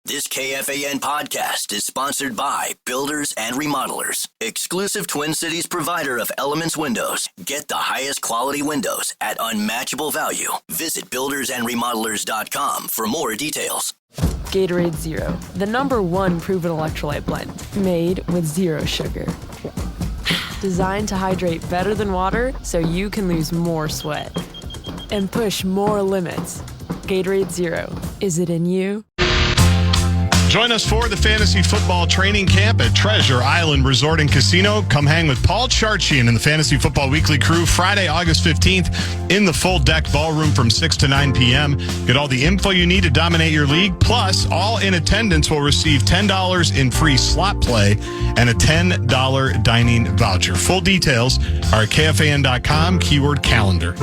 This KFAN podcast is sponsored by Builders and Remodelers, exclusive Twin Cities provider of Elements Windows. Get the highest quality windows at unmatchable value. Visit buildersandremodelers.com for more details. Gatorade Zero, the #1 proven electrolyte blend, made with zero sugar. Designed to hydrate better than water so you can lose more sweat and push more limits. Gatorade Zero, is it in you? Join us for the Fantasy Football Training Camp at Treasure Island Resort and Casino. Come hang with Paul Charchian and the Fantasy Football Weekly crew Friday, August 15th in the Full Deck Ballroom from 6 to 9 p.m. Get all the info you need to dominate your league. Plus, all in attendance will receive $10 in free slot play and a $10 dining voucher. Full details are at KFAN.com, keyword calendar.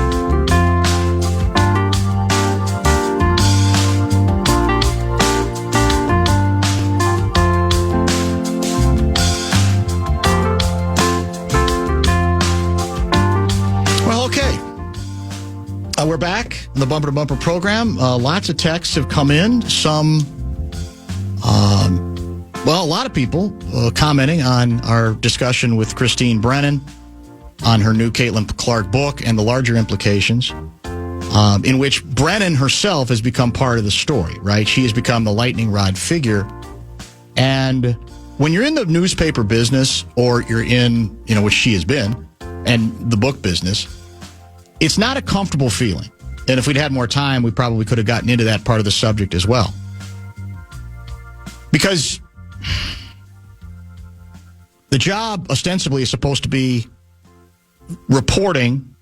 We're back in the Bumper to Bumper program. Lots of texts have come in. Some, a lot of people commenting on our discussion with Christine Brennan on her new Caitlin Clark book and the larger implications, in which Brennan herself has become part of the story, right? She has become the lightning rod figure. And when you're in the newspaper business, or you're in, which she has been, and the book business, it's not a comfortable feeling. And if we'd had more time, we probably could have gotten into that part of the subject as well. Because the job ostensibly is supposed to be reporting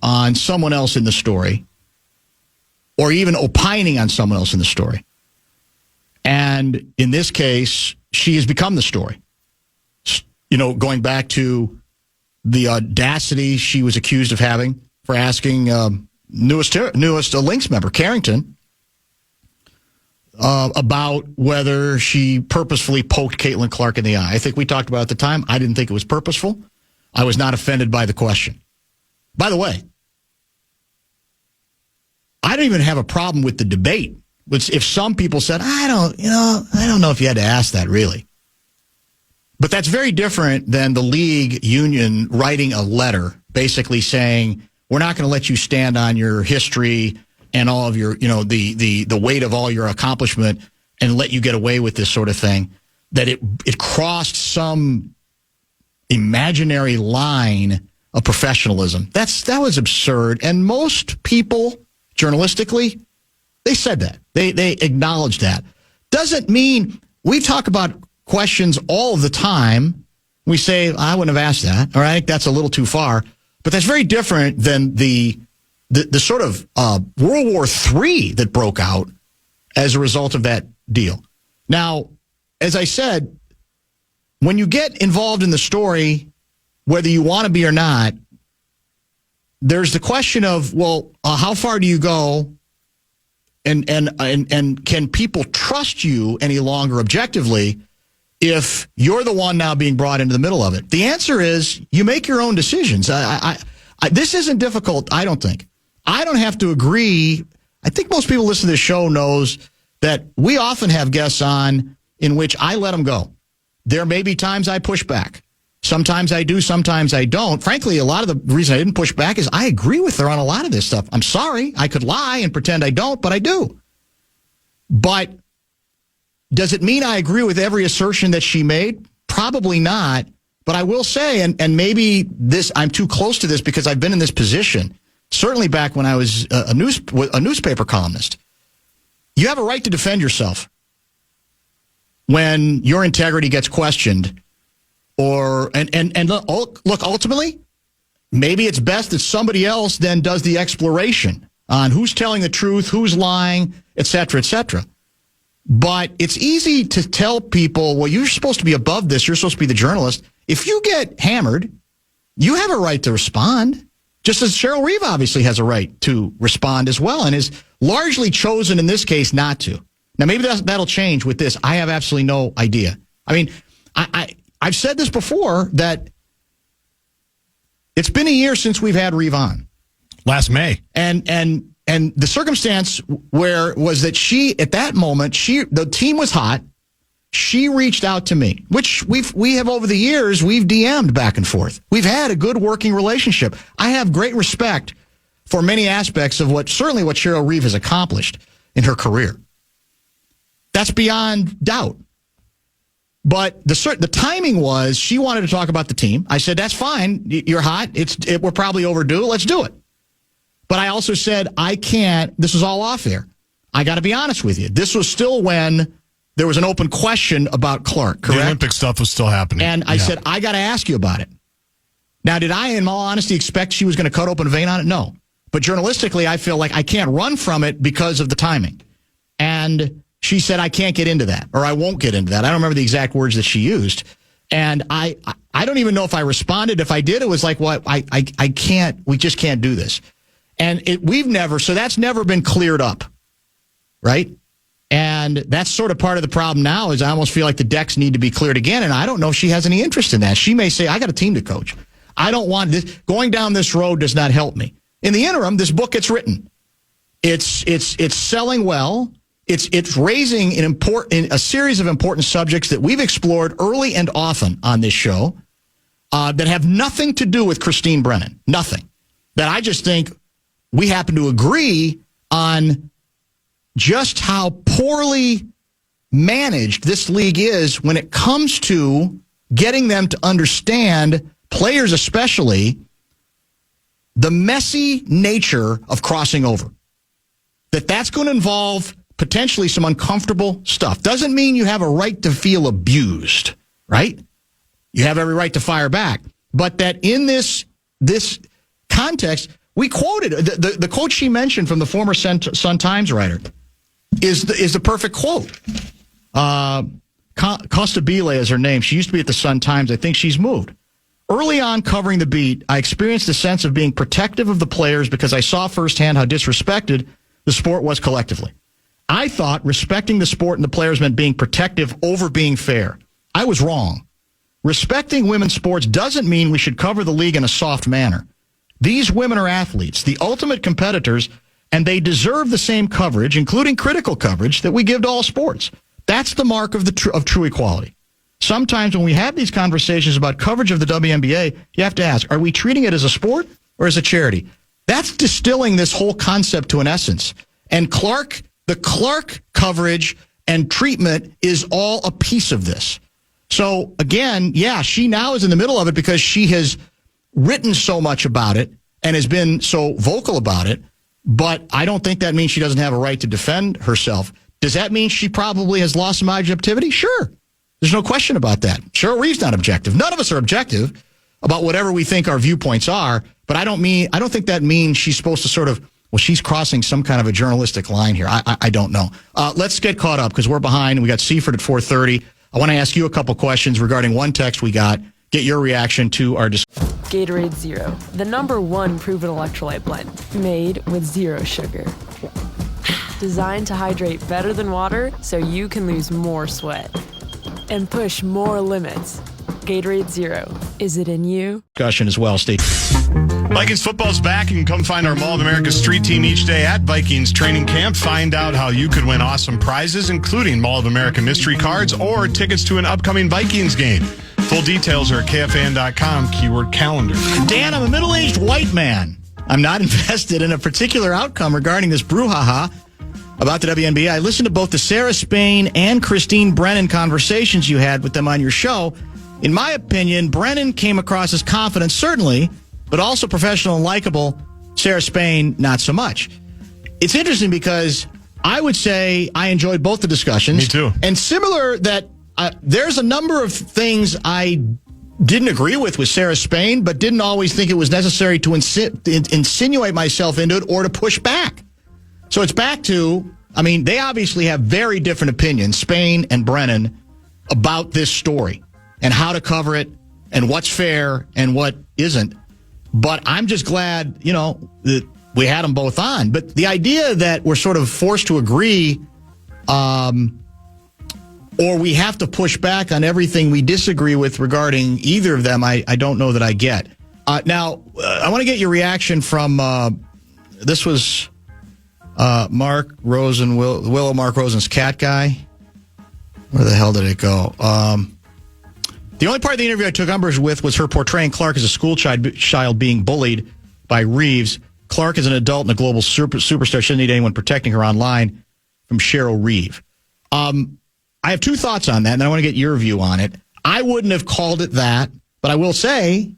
on someone else in the story, or even opining on someone else in the story. And in this case, she has become the story. Going back to the audacity she was accused of having for asking newest Lynx member, Carrington, about whether she purposefully poked Caitlin Clark in the eye. I think we talked about it at the time. I didn't think it was purposeful. I was not offended by the question. By the way, I don't even have a problem with the debate. Which, if some people said, I don't know if you had to ask that, really. But that's very different than the league union writing a letter basically saying, we're not going to let you stand on your history and all of your, the weight of all your accomplishment and let you get away with this sort of thing. That it crossed some imaginary line of professionalism. That was absurd. And most people, journalistically, they said that. They acknowledged that. Doesn't mean we talk about questions all the time. We say, I wouldn't have asked that. All right, that's a little too far. But that's very different than the sort of World War III that broke out as a result of that deal. Now, as I said, when you get involved in the story, whether you want to be or not, there's the question of, how far do you go? And can people trust you any longer objectively if you're the one now being brought into the middle of it? The answer is you make your own decisions. This isn't difficult, I don't think. I don't have to agree. I think most people listening to this show knows that we often have guests on in which I let them go. There may be times I push back. Sometimes I do, sometimes I don't. Frankly, a lot of the reason I didn't push back is I agree with her on a lot of this stuff. I'm sorry. I could lie and pretend I don't, but I do. But does it mean I agree with every assertion that she made? Probably not. But I will say, and maybe I'm too close to this because I've been in this position, certainly back when I was a newspaper columnist. You have a right to defend yourself when your integrity gets questioned. And look, ultimately, maybe it's best that somebody else then does the exploration on who's telling the truth, who's lying, et cetera, et cetera. But it's easy to tell people, well, you're supposed to be above this. You're supposed to be the journalist. If you get hammered, you have a right to respond, just as Cheryl Reeve obviously has a right to respond as well and is largely chosen in this case not to. Now, maybe that'll change with this. I have absolutely no idea. I mean, I've said this before, that it's been a year since we've had Reeve on. Last May. And And the circumstance was that at that moment, the team was hot. She reached out to me, which we have over the years, we've DM'd back and forth. We've had a good working relationship. I have great respect for many aspects of what Cheryl Reeve has accomplished in her career. That's beyond doubt. But the timing was she wanted to talk about the team. I said, that's fine. You're hot. We're probably overdue. Let's do it. But I also said, I can't. This is all off air. I got to be honest with you. This was still when there was an open question about Clark, correct? The Olympic stuff was still happening. And I said, I got to ask you about it. Now, did I, in all honesty, expect she was going to cut open a vein on it? No. But journalistically, I feel like I can't run from it because of the timing. And she said, I can't get into that, or I won't get into that. I don't remember the exact words that she used. And I don't even know if I responded. If I did, it was like, well, I can't, we just can't do this. And so that's never been cleared up, right? And that's sort of part of the problem now is I almost feel like the decks need to be cleared again. And I don't know if she has any interest in that. She may say, I got a team to coach. I don't want this. Going down this road does not help me. In the interim, this book gets written. It's selling well. It's raising a series of important subjects that we've explored early and often on this show that have nothing to do with Christine Brennan. Nothing. That I just think we happen to agree on just how poorly managed this league is when it comes to getting them to understand, players especially, the messy nature of crossing over. That's going to involve potentially some uncomfortable stuff. Doesn't mean you have a right to feel abused, right? You have every right to fire back. But that in this context, we quoted the quote she mentioned from the former Sun-Times writer is the perfect quote. Costabile is her name. She used to be at the Sun-Times. I think she's moved. Early on covering the beat, I experienced a sense of being protective of the players because I saw firsthand how disrespected the sport was collectively. I thought respecting the sport and the players meant being protective over being fair. I was wrong. Respecting women's sports doesn't mean we should cover the league in a soft manner. These women are athletes, the ultimate competitors, and they deserve the same coverage, including critical coverage, that we give to all sports. That's the mark of true equality. Sometimes when we have these conversations about coverage of the WNBA, you have to ask, are we treating it as a sport or as a charity? That's distilling this whole concept to an essence. And the Clark coverage and treatment is all a piece of this. So again, yeah, she now is in the middle of it because she has written so much about it and has been so vocal about it. But I don't think that means she doesn't have a right to defend herself. Does that mean she probably has lost some objectivity? Sure. There's no question about that. Cheryl Reeve's not objective. None of us are objective about whatever we think our viewpoints are. But I don't think that means she's supposed to sort of, well, she's crossing some kind of a journalistic line here. I don't know. Let's get caught up because we're behind. We got Seifert at 4:30. I want to ask you a couple questions regarding one text we got. Get your reaction to our discussion. Gatorade Zero, the #1 proven electrolyte blend, made with zero sugar. Designed to hydrate better than water so you can lose more sweat and push more limits. Gatorade Zero. Is it in you? Discussion as well. Stay. Vikings football's back. You can come find our Mall of America street team each day at Vikings Training Camp. Find out how you could win awesome prizes, including Mall of America mystery cards or tickets to an upcoming Vikings game. Full details are at KFAN.com, keyword calendar. Dan, I'm a middle-aged white man. I'm not invested in a particular outcome regarding this brouhaha about the WNBA. I listened to both the Sarah Spain and Christine Brennan conversations you had with them on your show. In my opinion, Brennan came across as confident, certainly, but also professional and likable. Sarah Spain, not so much. It's interesting because I would say I enjoyed both the discussions. Me too. And similar that there's a number of things I didn't agree with Sarah Spain, but didn't always think it was necessary to insinuate myself into it or to push back. So it's back to, they obviously have very different opinions, Spain and Brennan, about this story and how to cover it and what's fair and what isn't. But I'm just glad, that we had them both on. But the idea that we're sort of forced to agree or we have to push back on everything we disagree with regarding either of them, I don't know that I get. Now, I want to get your reaction from, this was Mark Rosen, Mark Rosen's cat guy. Where the hell did it go? The only part of the interview I took umbrage with was her portraying Clark as a school child being bullied by Reeves. Clark is an adult and a global superstar. She doesn't need anyone protecting her online, from Cheryl Reeve. I have two thoughts on that, and I want to get your view on it. I wouldn't have called it that, but I will say,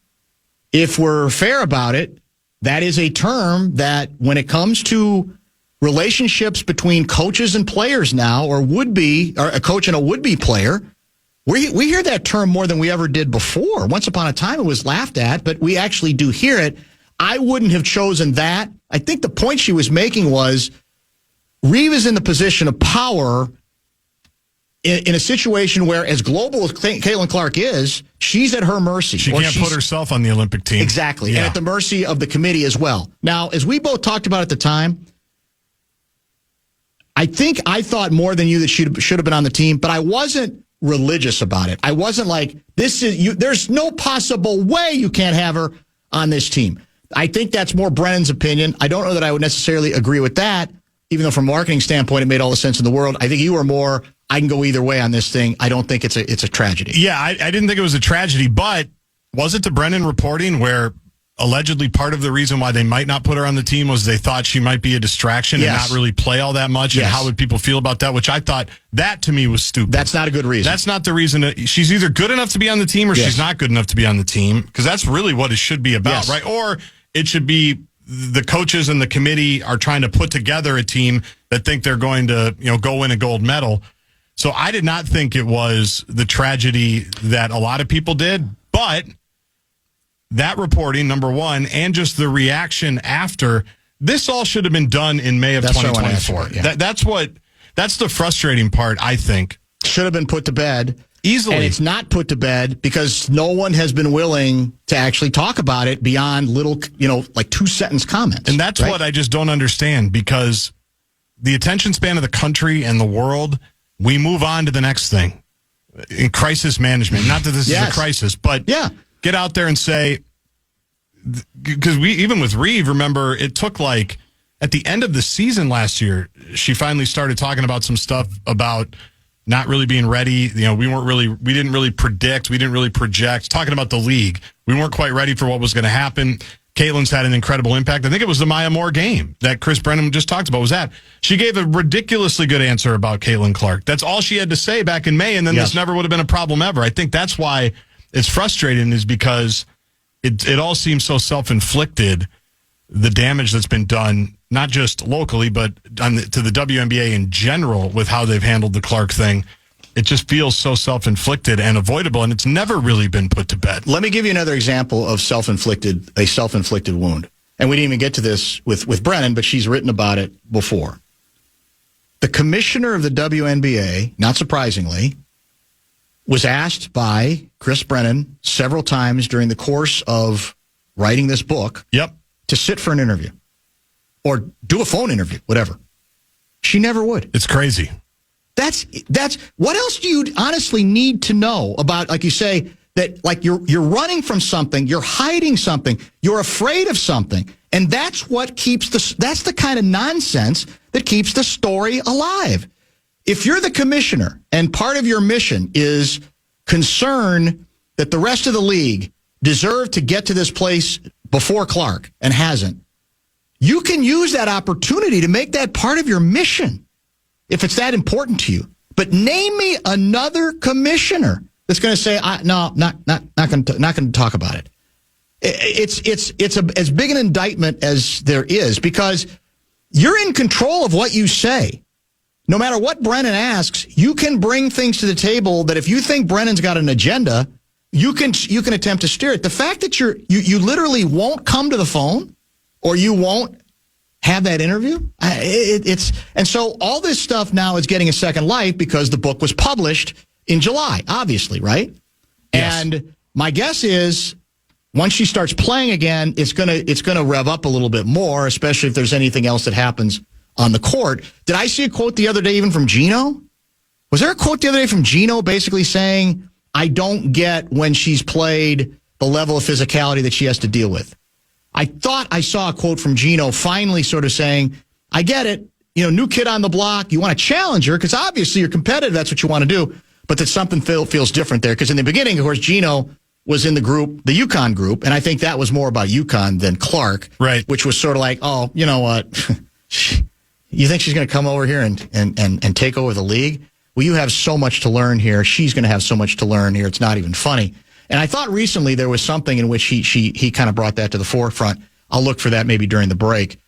if we're fair about it, that is a term that when it comes to relationships between coaches and players now, or a coach and a would-be player, we hear that term more than we ever did before. Once upon a time, it was laughed at, but we actually do hear it. I wouldn't have chosen that. I think the point she was making was Reeve is in the position of power in a situation where, as global as Caitlin Clark is, she's at her mercy. She can't put herself on the Olympic team. Exactly, yeah. And at the mercy of the committee as well. Now, as we both talked about at the time, I thought more than you that she should have been on the team, but I wasn't religious about it. I wasn't like, there's no possible way you can't have her on this team. I think that's more Brennan's opinion. I don't know that I would necessarily agree with that, even though from a marketing standpoint, it made all the sense in the world. I think you were more, I can go either way on this thing. I don't think it's a tragedy. Yeah, I didn't think it was a tragedy, but was it the Brennan reporting where allegedly part of the reason why they might not put her on the team was they thought she might be a distraction and not really play all that much? Yes. And how would people feel about that? Which I thought, that to me was stupid. That's not a good reason. That's not the reason. She's either good enough to be on the team or she's not good enough to be on the team, because that's really what it should be about, right? Or it should be the coaches and the committee are trying to put together a team that think they're going to, go win a gold medal. So I did not think it was the tragedy that a lot of people did, but that reporting, number one, and just the reaction after, this all should have been done in May of 2024. That's the frustrating part, I think. Should have been put to bed. Easily. And it's not put to bed because no one has been willing to actually talk about it beyond little, like 2-sentence comments. And that's what I just don't understand, because the attention span of the country and the world, we move on to the next thing. In crisis management, not that this is a crisis, but get out there and say, because even with Reeve, remember, it took at the end of the season last year, she finally started talking about some stuff about not really being ready. We didn't really predict, we didn't really project, talking about the league. We weren't quite ready for what was going to happen. Caitlin's had an incredible impact. I think it was the Maya Moore game that Chris Brennan just talked about. Was that she gave a ridiculously good answer about Caitlin Clark. That's all she had to say back in May, and then this never would have been a problem ever. I think that's why it's frustrating, is because it all seems so self-inflicted, the damage that's been done, not just locally, but to the WNBA in general with how they've handled the Clark thing. It just feels so self-inflicted and avoidable, and it's never really been put to bed. Let me give you another example of a self-inflicted wound. And we didn't even get to this with Brennan, but she's written about it before. The commissioner of the WNBA, not surprisingly, was asked by Chris Brennan several times during the course of writing this book to sit for an interview or do a phone interview, whatever. She never would. It's crazy. That's what else do you honestly need to know about, like you say, that like you're running from something, you're hiding something, you're afraid of something, and that's what keeps that's the kind of nonsense that keeps the story alive. If you're the commissioner and part of your mission is concern that the rest of the league deserve to get to this place before Clark and hasn't, you can use that opportunity to make that part of your mission if it's that important to you. But name me another commissioner that's going to say, no, not going to talk about it. It's as big an indictment as there is, because you're in control of what you say. No matter what Brennan asks, you can bring things to the table that if you think Brennan's got an agenda, you can attempt to steer it. The fact that you literally won't come to the phone or you won't have that interview, and so all this stuff now is getting a second life because the book was published in July, obviously, right? Yes. And my guess is once she starts playing again, it's gonna rev up a little bit more, especially if there's anything else that happens on the court. Did I see a quote the other day even from Gino? Was there a quote the other day from Gino basically saying, I don't get when she's played the level of physicality that she has to deal with? I thought I saw a quote from Gino finally sort of saying, I get it. New kid on the block. You want to challenge her because obviously you're competitive. That's what you want to do. But that something feels different there because in the beginning, of course, Gino was in the group, the UConn group, and I think that was more about UConn than Clark, right? Which was sort of like, oh, you know what? You think she's going to come over here and take over the league? Well, you have so much to learn here. She's going to have so much to learn here. It's not even funny. And I thought recently there was something in which he kind of brought that to the forefront. I'll look for that maybe during the break.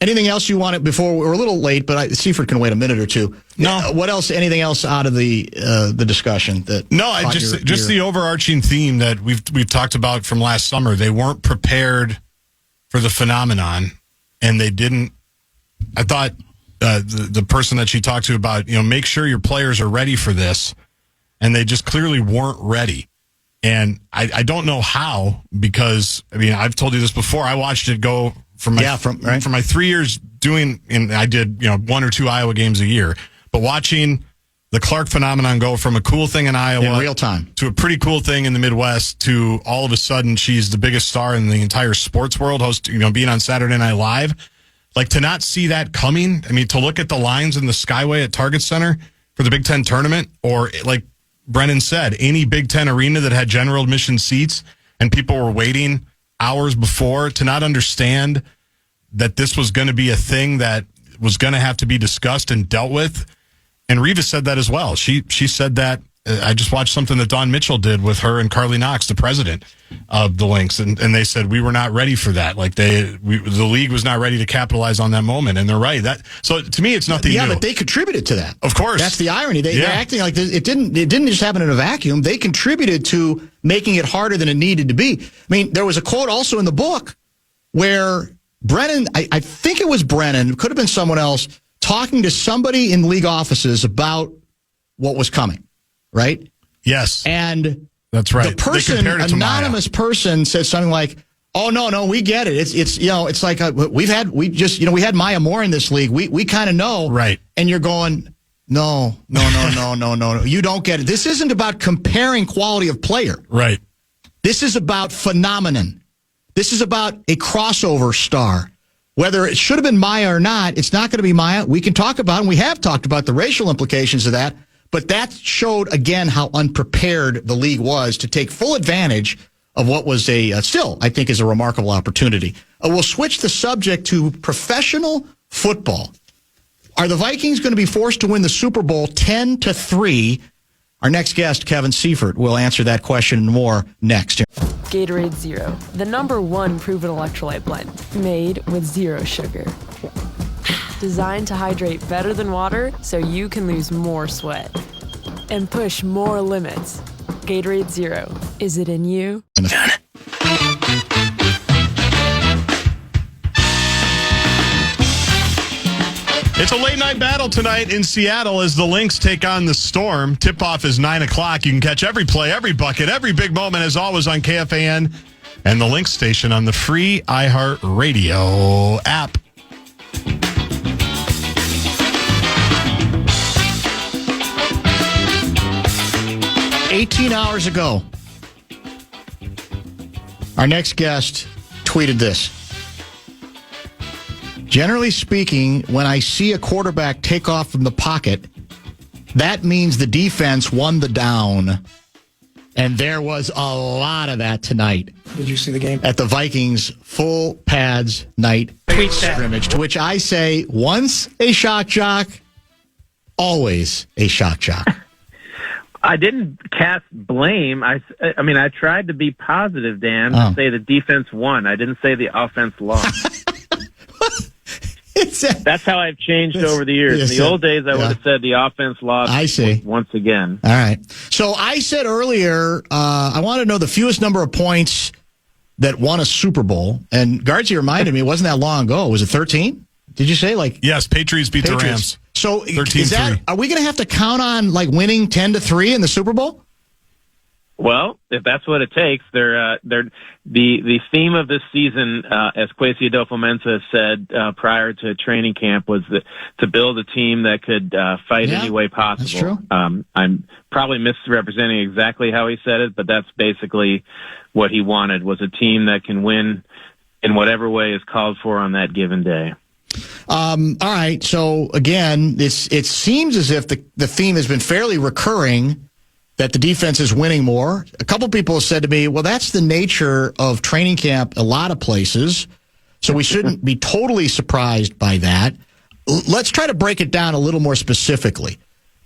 Anything else you wanted before? We're a little late, but Seifert can wait a minute or two. No. What else? Anything else out of the discussion? Just the overarching theme that we've talked about from last summer. They weren't prepared for the phenomenon, and they didn't. I thought the person that she talked to about make sure your players are ready for this, and they just clearly weren't ready. And I don't know how, because I've told you this before. I watched it go from my 3 years doing, and I did 1 or 2 Iowa games a year, but watching the Clark phenomenon go from a cool thing in Iowa in real time to a pretty cool thing in the Midwest to all of a sudden she's the biggest star in the entire sports world, being on Saturday Night Live. Like, to not see that coming, to look at the lines in the Skyway at Target Center for the Big Ten tournament, or like Brennan said, any Big Ten arena that had general admission seats and people were waiting hours before, to not understand that this was going to be a thing that was going to have to be discussed and dealt with. And Reva said that as well. She said that. I just watched something that Dawn Mitchell did with her and Carly Knox, the president of the Lynx, and they said we were not ready for that. Like the league was not ready to capitalize on that moment, and they're right. So to me, it's nothing new. Yeah, but they contributed to that. Of course, that's the irony. They're acting like it didn't just happen in a vacuum. They contributed to making it harder than it needed to be. There was a quote also in the book where Brennan, I think it was Brennan, it could have been someone else, talking to somebody in league offices about what was coming. Right? Yes. And that's right. The person, anonymous person, says something like, "Oh no, we get it. It's like we had Maya Moore in this league. We kind of know." Right. And you're going, no. You don't get it. This isn't about comparing quality of player. Right. This is about phenomenon. This is about a crossover star. Whether it should have been Maya or not, it's not going to be Maya. We can talk about, and we have talked about the racial implications of that. But that showed, again, how unprepared the league was to take full advantage of what was still, I think, is a remarkable opportunity. We'll switch the subject to professional football. Are the Vikings going to be forced to win the Super Bowl 10-3? Our next guest, Kevin Seifert, will answer that question and more next. Gatorade Zero, the #1 proven electrolyte blend, made with zero sugar. Designed to hydrate better than water so you can lose more sweat and push more limits. Gatorade Zero. Is it in you? It's a late night battle tonight in Seattle as the Lynx take on the Storm. Tip-off is 9 o'clock. You can catch every play, every bucket, every big moment, as always, on KFAN and the Lynx station on the free iHeartRadio app. "18 hours ago, our next guest tweeted this. Generally speaking, when I see a quarterback take off from the pocket, that means the defense won the down." And there was a lot of that tonight. Did you see the game? At the Vikings full pads night scrimmage, to which I say, once a shock jock, always a shock jock. I didn't cast blame. I tried to be positive, Dan, and say the defense won. I didn't say the offense lost. That's how I've changed over the years. In the old days, I would have said the offense lost. I see. Once again. All right. So I said earlier, I want to know the fewest number of points that won a Super Bowl. And Garcia reminded me, it wasn't that long ago. Was it 13? Did you say? Yes, Patriots beat the Rams. So are we going to have to count on winning 10-3 in the Super Bowl? Well, if that's what it takes, the theme of this season, as Kwesi Adolfo-Mensah said prior to training camp, was to build a team that could fight any way possible. That's true. I'm probably misrepresenting exactly how he said it, but that's basically what he wanted, was a team that can win in whatever way is called for on that given day. All right. So again, it seems as if the theme has been fairly recurring that the defense is winning more. A couple people have said to me, well, that's the nature of training camp a lot of places, so we shouldn't be totally surprised by that. Let's try to break it down a little more specifically.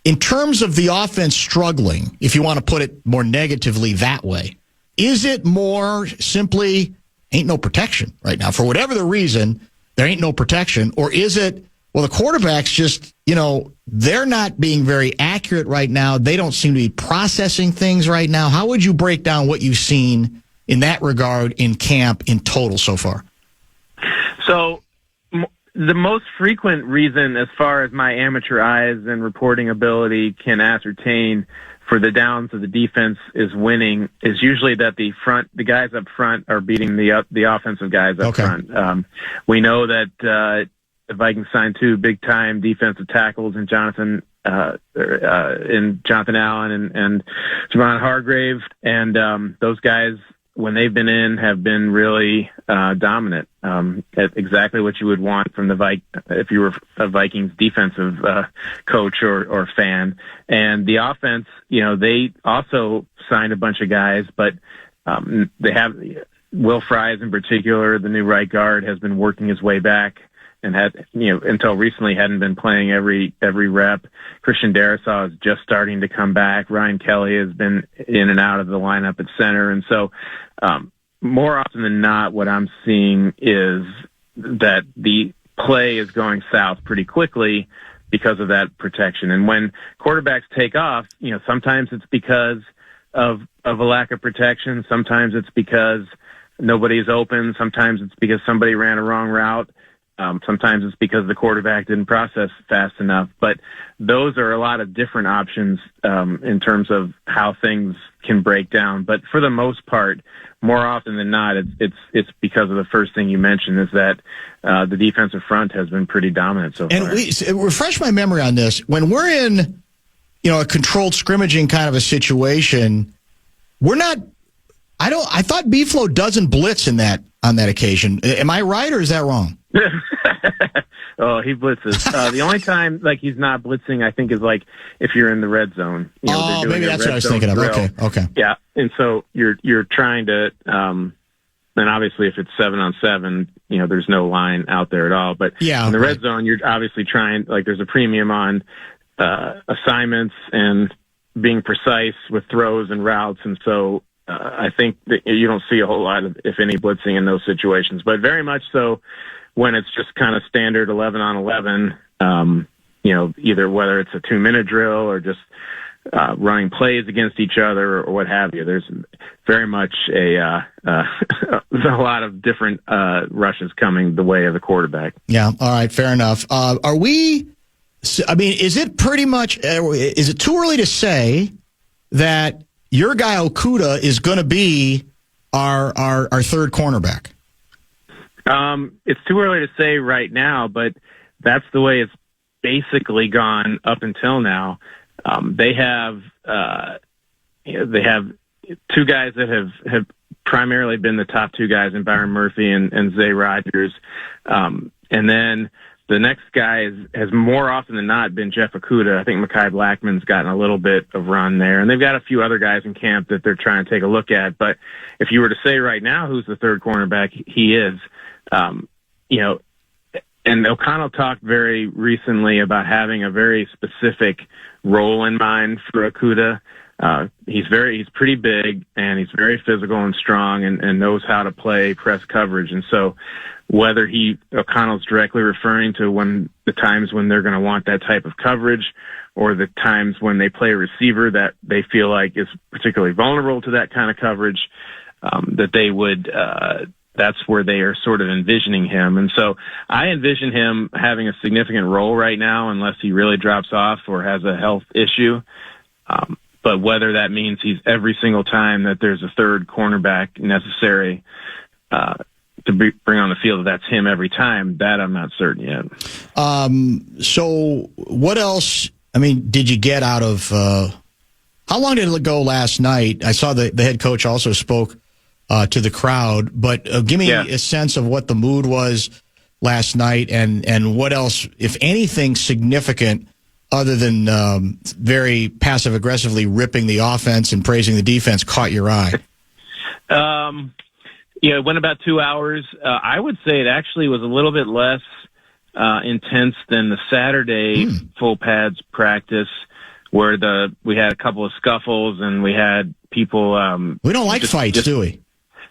In terms of the offense struggling, if you want to put it more negatively that way, is it more simply ain't no protection right now? For whatever the reason, there ain't no protection. Or is it, well, the quarterbacks just, they're not being very accurate right now. They don't seem to be processing things right now. How would you break down what you've seen in that regard in camp in total so far? So the most frequent reason, as far as my amateur eyes and reporting ability can ascertain, for the downs of the defense is winning, is usually that the guys up front are beating the offensive guys up front. We know that the Vikings signed 2 big-time defensive tackles in Jonathan Allen and Javon Hargrave, and those guys, when they've been in, have been really dominant at exactly what you would want from if you were a Vikings defensive coach or fan. And the offense, they also signed a bunch of guys, but they have Will Fries in particular, the new right guard, has been working his way back and had, until recently hadn't been playing every rep. Christian Darrisaw is just starting to come back. Ryan Kelly has been in and out of the lineup at center. And so, more often than not, what I'm seeing is that the play is going south pretty quickly because of that protection. And when quarterbacks take off, sometimes it's because of a lack of protection. Sometimes it's because nobody's open. Sometimes it's because somebody ran a wrong route. Sometimes it's because the quarterback didn't process fast enough. But those are a lot of different options in terms of how things can break down. But for the most part, more often than not, it's because of the first thing you mentioned, is that the defensive front has been pretty dominant so far. And refresh my memory on this. When we're in, a controlled scrimmaging kind of a situation, we're not. I thought B-Flow doesn't blitz on that occasion. Am I right, or is that wrong? Oh, he blitzes. The only time he's not blitzing, I think, is if you're in the red zone. Maybe that's what I was thinking of. Drill. Okay. Yeah, and so you're trying to. And obviously, if it's 7-on-7, there's no line out there at all. But in the red zone, you're obviously trying. There's a premium on assignments and being precise with throws and routes, and so. I think that you don't see a whole lot of, if any, blitzing in those situations, but very much so when it's just kind of standard 11-on-11, either whether it's a 2-minute drill or just running plays against each other or what have you. There's very much there's a lot of different rushes coming the way of the quarterback. Yeah. All right. Fair enough. Is it pretty much, is it too early to say that your guy Okudah is going to be our third cornerback? It's too early to say right now, but that's the way it's basically gone up until now. They have 2 guys that have primarily been the top 2 guys in Byron Murphy and Zay Rogers, and then the next guy has more often than not been Jeff Okudah. I think Mekhi Blackman's gotten a little bit of run there. And they've got a few other guys in camp that they're trying to take a look at. But if you were to say right now who's the third cornerback, he is. And O'Connell talked very recently about having a very specific role in mind for Okudah. He's pretty big, and he's very physical and strong and knows how to play press coverage. And so whether O'Connell's directly referring to the times when they're going to want that type of coverage, or the times when they play a receiver that they feel like is particularly vulnerable to that kind of coverage, that they would, that's where they are sort of envisioning him. And so I envision him having a significant role right now, unless he really drops off or has a health issue. But whether that means he's every single time that there's a third cornerback necessary to bring on the field, that's him every time, that I'm not certain yet. So what else, did you get out of how long did it go last night? I saw the head coach also spoke to the crowd, but give me a sense of what the mood was last night, and what else, if anything significant, other than very passive-aggressively ripping the offense and praising the defense, caught your eye? It went about 2 hours. I would say it actually was a little bit less intense than the Saturday full pads practice, where we had a couple of scuffles and we had people. We don't like fights, do we?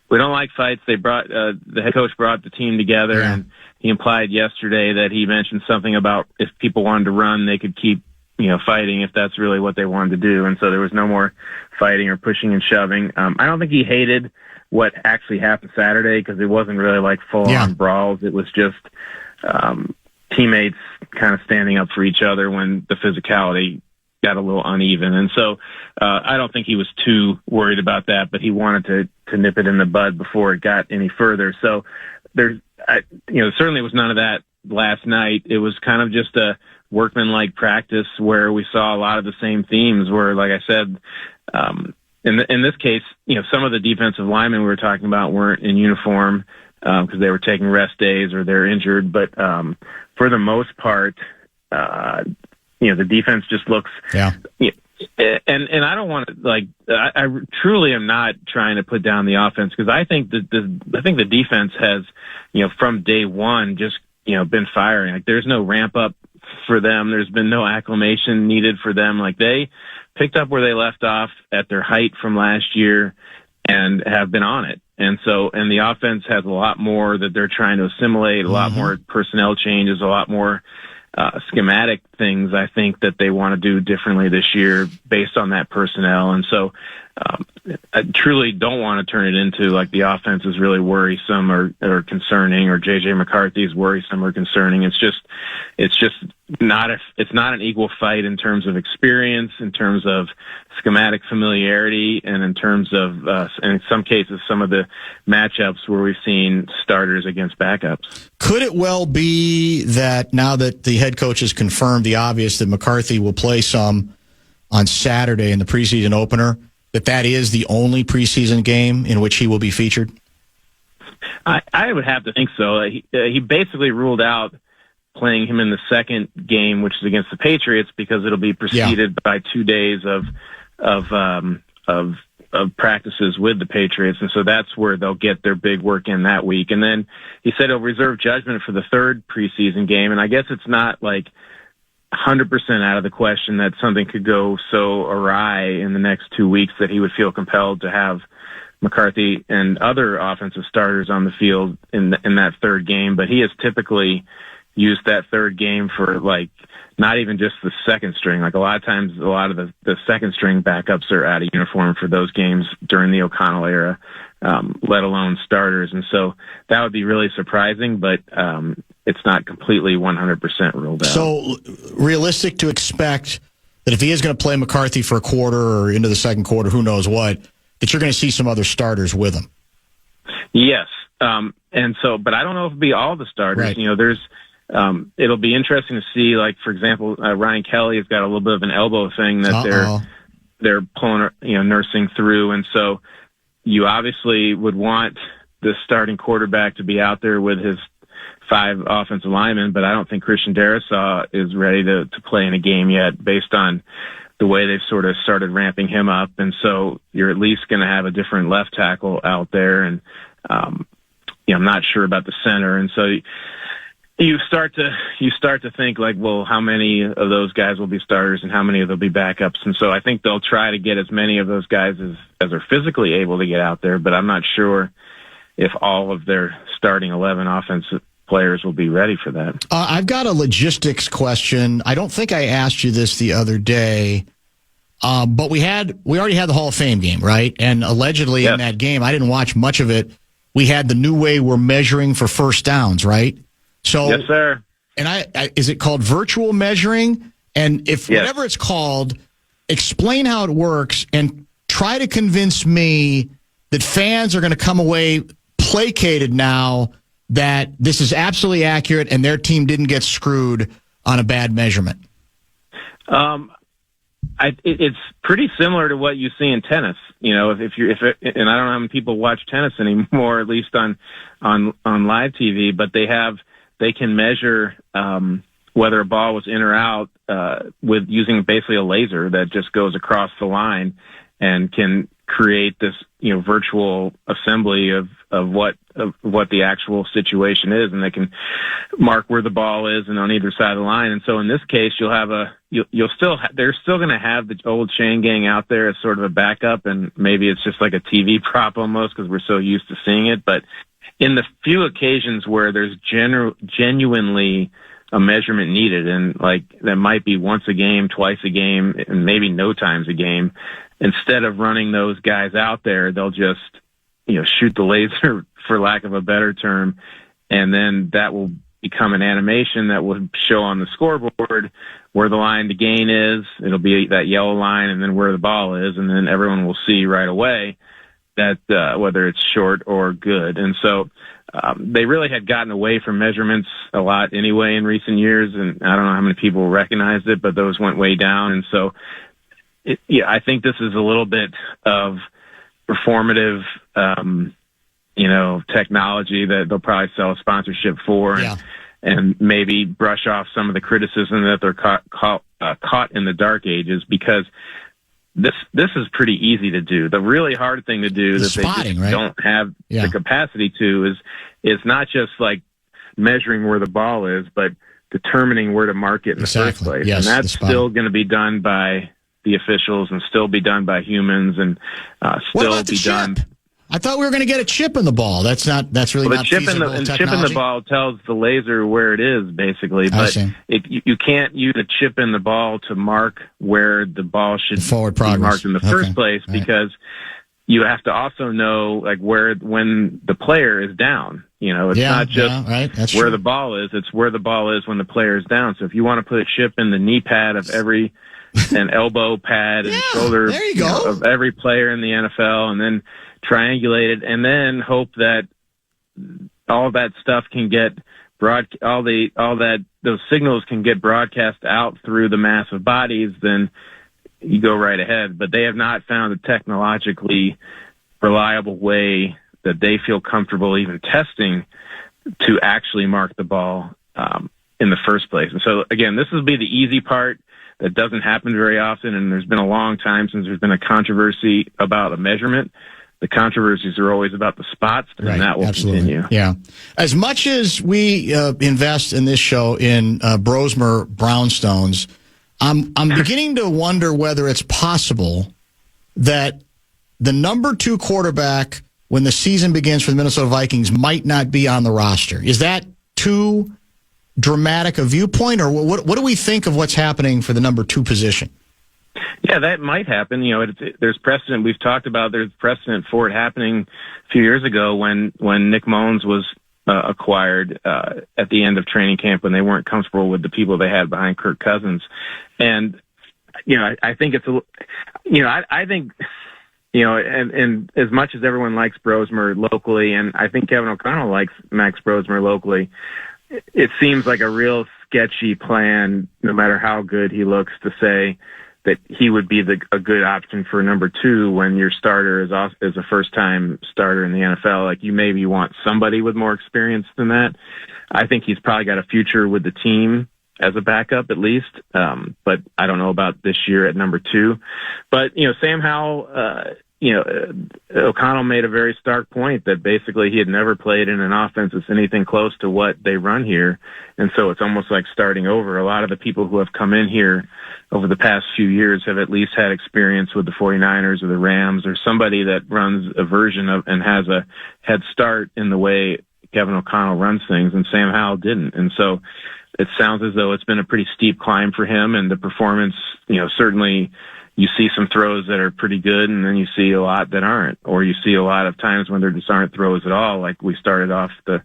We don't like fights. They brought the head coach brought the team together, and he implied yesterday that he mentioned something about if people wanted to run, they could keep fighting if that's really what they wanted to do, and so there was no more fighting or pushing and shoving. I don't think he hated what actually happened Saturday, because it wasn't really like full-on brawls. It was just teammates kind of standing up for each other when the physicality got a little uneven. And so I don't think he was too worried about that, but he wanted to nip it in the bud before it got any further. So certainly was none of that last night. It was kind of just a workmanlike practice where we saw a lot of the same themes where, like I said, in this case, some of the defensive linemen we were talking about weren't in uniform because they were taking rest days or they're injured. But for the most part, the defense just looks. Yeah. And I don't want to I truly am not trying to put down the offense, because I think that the defense has from day one just been firing. Like, there's no ramp up for them. There's been no acclimation needed for them. Like, they picked up where they left off at their height from last year and have been on it. And the offense has a lot more that they're trying to assimilate, a lot more personnel changes, a lot more schematic things, I think, that they want to do differently this year based on that personnel. And so I truly don't want to turn it into like the offense is really worrisome or concerning, or J.J. McCarthy is worrisome or concerning. It's just not it's not an equal fight in terms of experience, in terms of schematic familiarity, and in terms of, in some cases, some of the matchups where we've seen starters against backups. Could it well be that now that the head coach has confirmed the obvious, that McCarthy will play some on Saturday in the preseason opener, that is the only preseason game in which he will be featured? I would have to think so. He basically ruled out playing him in the second game, which is against the Patriots, because it'll be preceded by 2 days of practices with the Patriots, and so that's where they'll get their big work in that week. And then he said he'll reserve judgment for the third preseason game, and I guess it's not like 100% out of the question that something could go so awry in the next 2 weeks that he would feel compelled to have McCarthy and other offensive starters on the field in that third game. But he has typically used that third game for, like, not even just the second string. Like, a lot of times, a lot of the second string backups are out of uniform for those games during the O'Connell era, let alone starters. And so that would be really surprising, but it's not completely 100% ruled out. So realistic to expect that if he is going to play McCarthy for a quarter or into the second quarter, who knows what, that you're going to see some other starters with him. Yes. And so, but I don't know if it'll be all the starters. Right. There's, it'll be interesting to see, like, for example, Ryan Kelly has got a little bit of an elbow thing that they're pulling, nursing through. And so you obviously would want the starting quarterback to be out there with his 5 offensive linemen, but I don't think Christian Darrisaw is ready to play in a game yet based on the way they've sort of started ramping him up. And so you're at least going to have a different left tackle out there. And, I'm not sure about the center. And so you start to think, like, well, how many of those guys will be starters and how many of them will be backups? And so I think they'll try to get as many of those guys as are physically able to get out there, but I'm not sure if all of their starting 11 offensive players will be ready for that. I've got a logistics question. I don't think I asked you this the other day, but we already had the Hall of Fame game, right? And allegedly in that game, I didn't watch much of it, we had the new way we're measuring for first downs, right? So, yes, sir. And is it called virtual measuring? And if whatever it's called, explain how it works and try to convince me that fans are going to come away placated now that this is absolutely accurate and their team didn't get screwed on a bad measurement. It's pretty similar to what you see in tennis. And I don't know how many people watch tennis anymore, at least on live TV, but they have they can measure whether a ball was in or out with using basically a laser that just goes across the line and can create this virtual assembly of what the actual situation is, and they can mark where the ball is and on either side of the line. And so in this case, they're still going to have the old chain gang out there as sort of a backup, and maybe it's just like a TV prop almost because we're so used to seeing it. But in the few occasions where there's genuinely a measurement needed, and like that might be once a game, twice a game, and maybe no times a game, instead of running those guys out there, they'll just shoot the laser, for lack of a better term, and then that will become an animation that will show on the scoreboard where the line to gain is. It'll be that yellow line, and then where the ball is, and then everyone will see right away that whether it's short or good. And so they really had gotten away from measurements a lot anyway in recent years, and I don't know how many people recognized it, but those went way down. And so I think this is a little bit of performative technology that they'll probably sell a sponsorship for, and maybe brush off some of the criticism that they're caught in the dark ages, because this is pretty easy to do. The really hard thing to do that they just don't have the capacity to is not just like measuring where the ball is, but determining where to mark it in the first place. Yes, and that's still going to be done by the officials and still be done by humans and still be done. I thought we were going to get a chip in the ball. That's really not feasible technology. Chip in the ball tells the laser where it is, basically. But you can't use a chip in the ball to mark where the ball should be marked in the first place, because you have to also know like when the player is down. It's not just where the ball is; it's where the ball is when the player is down. So if you want to put a chip in the knee pad of every an elbow pad and shoulder of every player in the NFL, and then triangulate it, and then hope that all that stuff can get those signals can get broadcast out through the mass of bodies, then you go right ahead. But they have not found a technologically reliable way that they feel comfortable even testing to actually mark the ball in the first place. And so again, this will be the easy part that doesn't happen very often, and there's been a long time since there's been a controversy about a measurement. The controversies are always about the spots, and that will continue. Yeah. As much as we invest in this show in Brosmer brownstones, I'm beginning to wonder whether it's possible that the number 2 quarterback when the season begins for the Minnesota Vikings might not be on the roster. Is that too dramatic a viewpoint, or what do we think of what's happening for the number 2 position? Yeah, that might happen. There's precedent. We've talked about there's precedent for it happening a few years ago when Nick Mullins was acquired at the end of training camp when they weren't comfortable with the people they had behind Kirk Cousins. And, I think I think, and as much as everyone likes Brosmer locally, and I think Kevin O'Connell likes Max Brosmer locally, it seems like a real sketchy plan, no matter how good he looks, to say that he would be a good option for number 2 when your starter is a first-time starter in the NFL. Like, you maybe want somebody with more experience than that. I think he's probably got a future with the team as a backup at least, but I don't know about this year at number 2. But, Sam Howell, O'Connell made a very stark point that basically he had never played in an offense that's anything close to what they run here. And so it's almost like starting over. A lot of the people who have come in here over the past few years have at least had experience with the 49ers or the Rams or somebody that runs a version of and has a head start in the way Kevin O'Connell runs things, and Sam Howell didn't. And so it sounds as though it's been a pretty steep climb for him, and the performance, certainly you see some throws that are pretty good, and then you see a lot that aren't, or you see a lot of times when there just aren't throws at all, like we started off the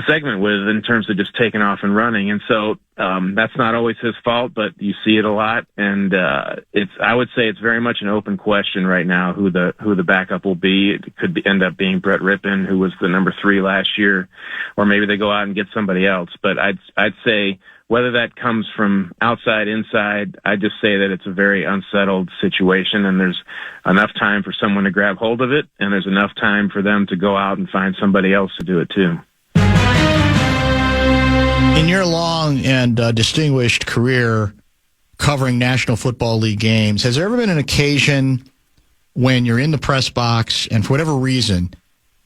segment with in terms of just taking off and running. And so that's not always his fault, but you see it a lot. And I would say it's very much an open question right now who the backup will be. It could end up being Brett Rippon, who was the number 3 last year, or maybe they go out and get somebody else. But I'd say whether that comes from outside, inside, I just say that it's a very unsettled situation, and there's enough time for someone to grab hold of it, and there's enough time for them to go out and find somebody else to do it too. In your long and distinguished career covering National Football League games, has there ever been an occasion when you're in the press box and for whatever reason,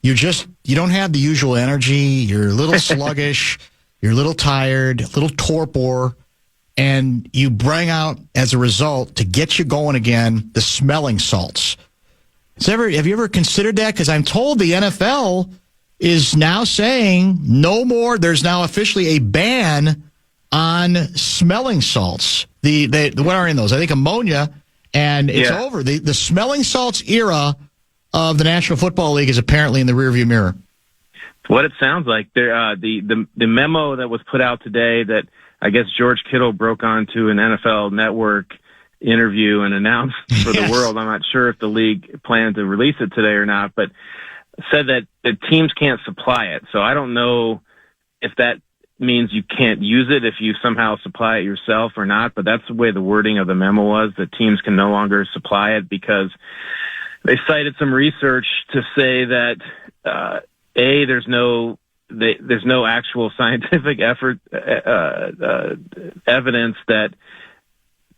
you don't have the usual energy, you're a little sluggish, you're a little tired, a little torpor, and you bring out, as a result, to get you going again, the smelling salts? Have you ever considered that? Because I'm told the NFL is now saying no more. There's now officially a ban on smelling salts. What are in those? I think ammonia, and it's over. The smelling salts era of the National Football League is apparently in the rearview mirror. What it sounds like. The memo that was put out today that I guess George Kittle broke onto an NFL Network interview and announced for the world. I'm not sure if the league planned to release it today or not, but said that the teams can't supply it. So I don't know if that means you can't use it if you somehow supply it yourself or not, but that's the way the wording of the memo was, that teams can no longer supply it because they cited some research to say that, there's no actual scientific evidence that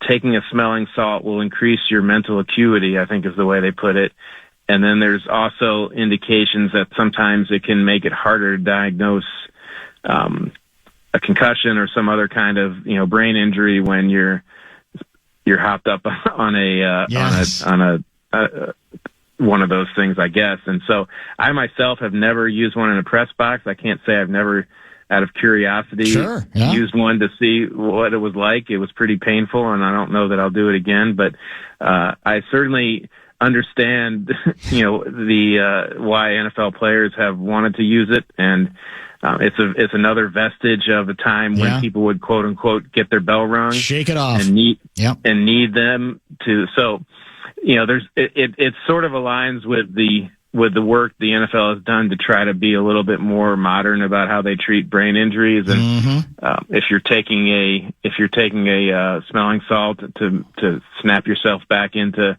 taking a smelling salt will increase your mental acuity, I think is the way they put it. And then there's also indications that sometimes it can make it harder to diagnose a concussion or some other kind of brain injury when you're hopped up on one of those things, I guess. And so I myself have never used one in a press box. I can't say I've never, out of curiosity, used one to see what it was like. It was pretty painful, and I don't know that I'll do it again. But I certainly understand, why NFL players have wanted to use it, and it's another vestige of a time when people would quote unquote get their bell rung, shake it off, and need them to. So, it sort of aligns with the work the NFL has done to try to be a little bit more modern about how they treat brain injuries. And if you're taking a smelling salt to snap yourself back into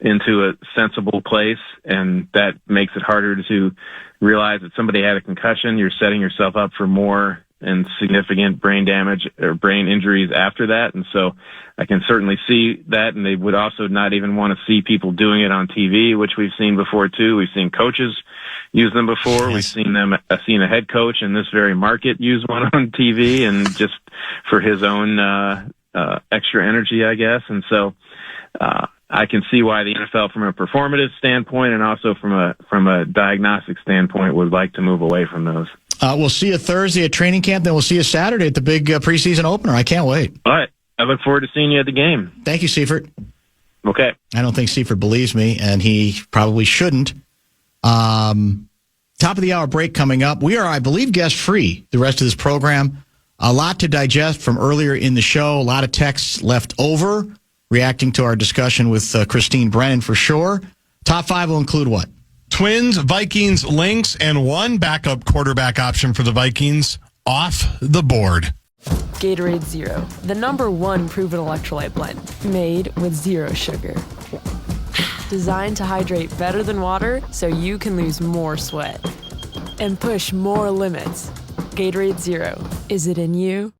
a sensible place, and that makes it harder to realize that somebody had a concussion, you're setting yourself up for more and significant brain damage or brain injuries after that. And so I can certainly see that, and they would also not even want to see people doing it on TV, which we've seen before too. We've seen coaches use them before. Yes. We've seen a head coach in this very market use one on TV, and just for his own extra energy, I guess. And so I can see why the NFL, from a performative standpoint and also from a diagnostic standpoint, would like to move away from those. We'll see you Thursday at training camp, then we'll see you Saturday at the big preseason opener. I can't wait. All right. I look forward to seeing you at the game. Thank you, Seifert. Okay. I don't think Seifert believes me, and he probably shouldn't. Top of the hour break coming up. We are, I believe, guest-free the rest of this program. A lot to digest from earlier in the show. A lot of texts left over, reacting to our discussion with Christine Brennan for sure. Top five will include what? Twins, Vikings, Lynx, and one backup quarterback option for the Vikings off the board. Gatorade Zero, the #1 proven electrolyte blend, made with zero sugar. Designed to hydrate better than water so you can lose more sweat and push more limits. Gatorade Zero. Is it in you?